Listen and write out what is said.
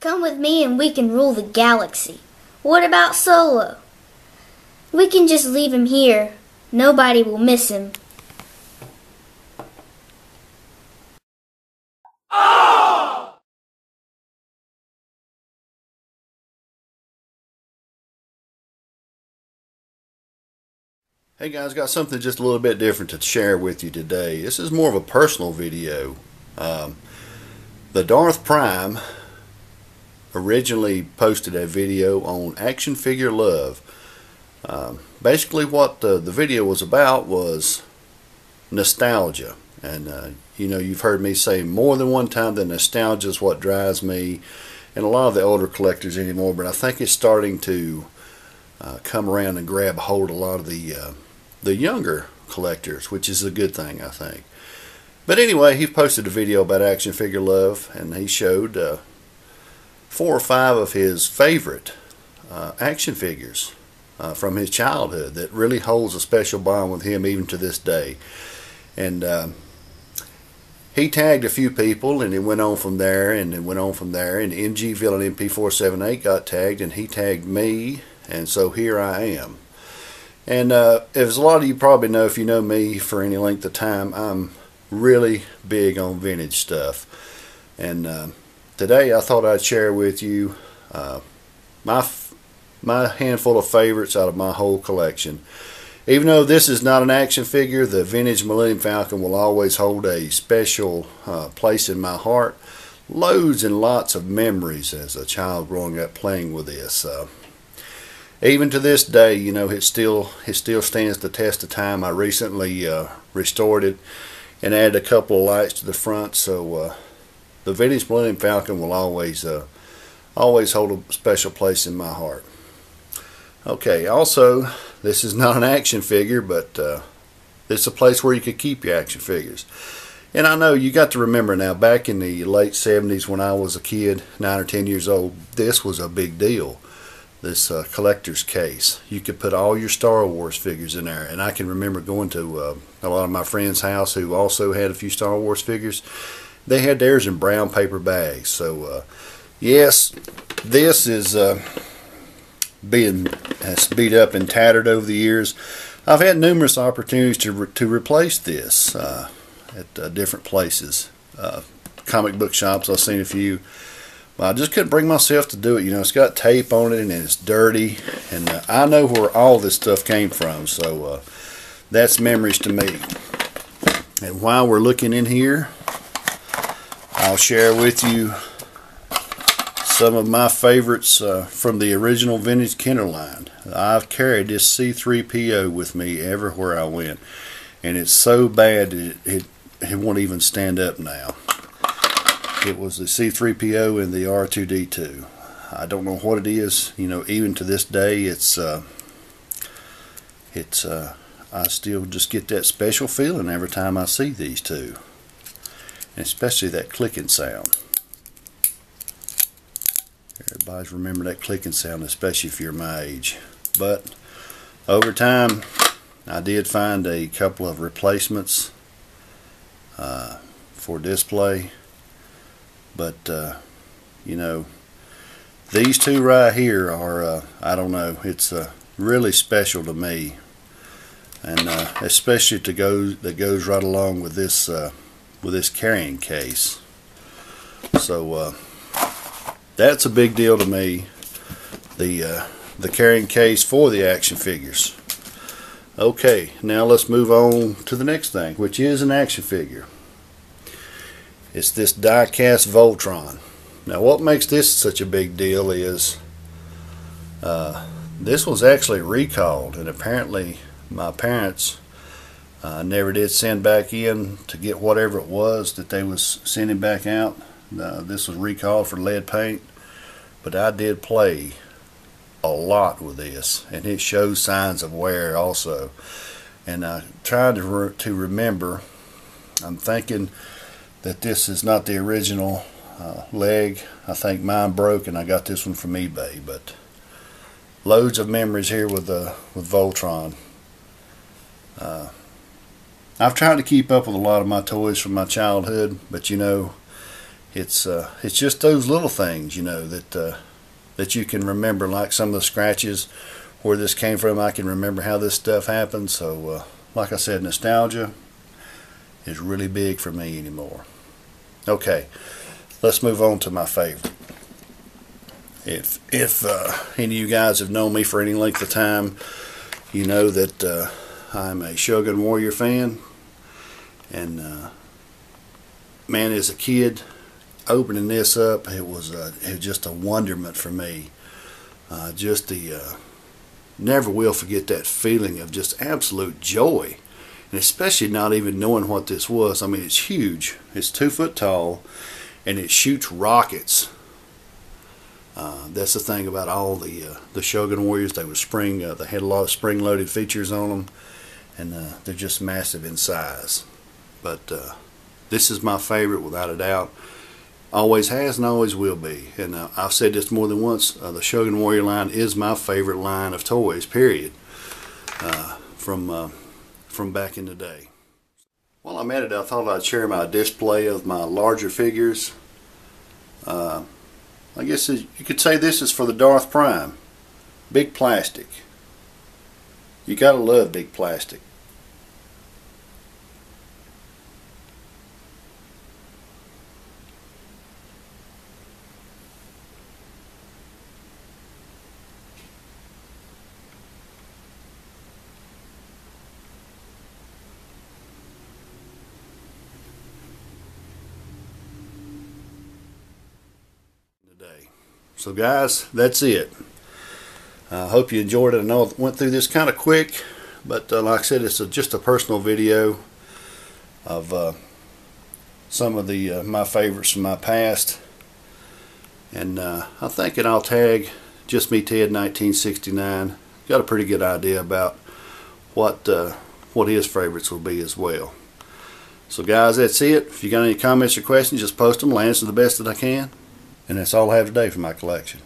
Come with me and we can rule the galaxy. What about Solo? We can just leave him here. Nobody will miss him. Hey guys, got something just a little bit different to share with you today. This is more of a personal video. The Darth Prime originally posted a video on action figure love. Basically what the video was about was nostalgia. And you know, you've heard me say more than one time that nostalgia is what drives me and a lot of the older collectors anymore, but I think it's starting to come around and grab hold of a lot of the younger collectors, which is a good thing, I think. But anyway, he posted a video about action figure love, and he showed 4 or 5 of his favorite action figures from his childhood that really holds a special bond with him even to this day. And he tagged a few people, and it went on from there, and it went on from there, and MG Villain MP478 got tagged, and he tagged me, and so here I am. And as a lot of you probably know, if you know me for any length of time, I'm really big on vintage stuff. And today I thought I'd share with you my handful of favorites out of my whole collection. Even though this is not an action figure, the vintage Millennium Falcon will always hold a special place in my heart. Loads and lots of memories as a child growing up playing with this. Even to this day, you know, it still stands the test of time. I recently restored it and added a couple of lights to the front, so the vintage Millennium Falcon will always hold a special place in my heart. Okay, also, this is not an action figure, but it's a place where you could keep your action figures. And I know you got to remember now, back in the late 70s when I was a kid, 9 or 10 years old, this was a big deal. This collector's case. You could put all your Star Wars figures in there. And I can remember going to a lot of my friends' house who also had a few Star Wars figures. They had theirs in brown paper bags. So yes, this is has beat up and tattered over the years. I've had numerous opportunities to replace this at different places. Comic book shops, I've seen a few. I just couldn't bring myself to do it. You know, it's got tape on it and it's dirty, and I know where all this stuff came from, so that's memories to me. And while we're looking in here, I'll share with you some of my favorites from the original vintage Kenner line. I've carried this C3PO with me everywhere I went, and it's so bad it won't even stand up now. It was the C3PO and the R2D2. I don't know what it is. You know, even to this day, I still just get that special feeling every time I see these two, and especially that clicking sound. Everybody's remember that clicking sound, especially if you're my age. But over time, I did find a couple of replacements for display. But you know, these two right here are I don't know, it's really special to me, and especially that goes right along with this carrying case. So that's a big deal to me, the carrying case for the action figures. Okay, now let's move on to the next thing, which is an action figure. It's this die-cast Voltron. Now what makes this such a big deal is this was actually recalled, and apparently my parents never did send back in to get whatever it was that they was sending back out. This was recalled for lead paint, but I did play a lot with this, and it shows signs of wear also. And I tried to remember. I'm thinking that this is not the original leg. I think mine broke and I got this one from eBay. But loads of memories here with Voltron. I've tried to keep up with a lot of my toys from my childhood, but you know, it's just those little things, you know, that you can remember, like some of the scratches, where this came from. I can remember how this stuff happened. So like I said, nostalgia is really big for me anymore. Okay, let's move on to my favorite. If any of you guys have known me for any length of time, you know that I'm a Shogun Warrior fan. And man, as a kid, opening this up, it was just a wonderment for me. Just the never will forget that feeling of just absolute joy, and especially not even knowing what this was. I mean, it's huge. It's 2 foot tall, and it shoots rockets. That's the thing about all the Shogun Warriors. They were they had a lot of spring-loaded features on them, and they're just massive in size. But this is my favorite without a doubt. Always has and always will be. And I've said this more than once. The Shogun Warrior line is my favorite line of toys, period. From back in the day. While I'm at it, I thought I'd share my display of my larger figures. I guess you could say this is for the Darth Prime. Big plastic. You gotta love big plastic. So guys, that's it. I hope you enjoyed it. I know I went through this kind of quick, but like I said, it's just a personal video of some of my favorites from my past. And I think I'll tag Just Me Ted 1969. Got a pretty good idea about what his favorites will be as well. So guys, that's it. If you got any comments or questions, just post them. I'll answer the best that I can. And that's all I have today for my collection.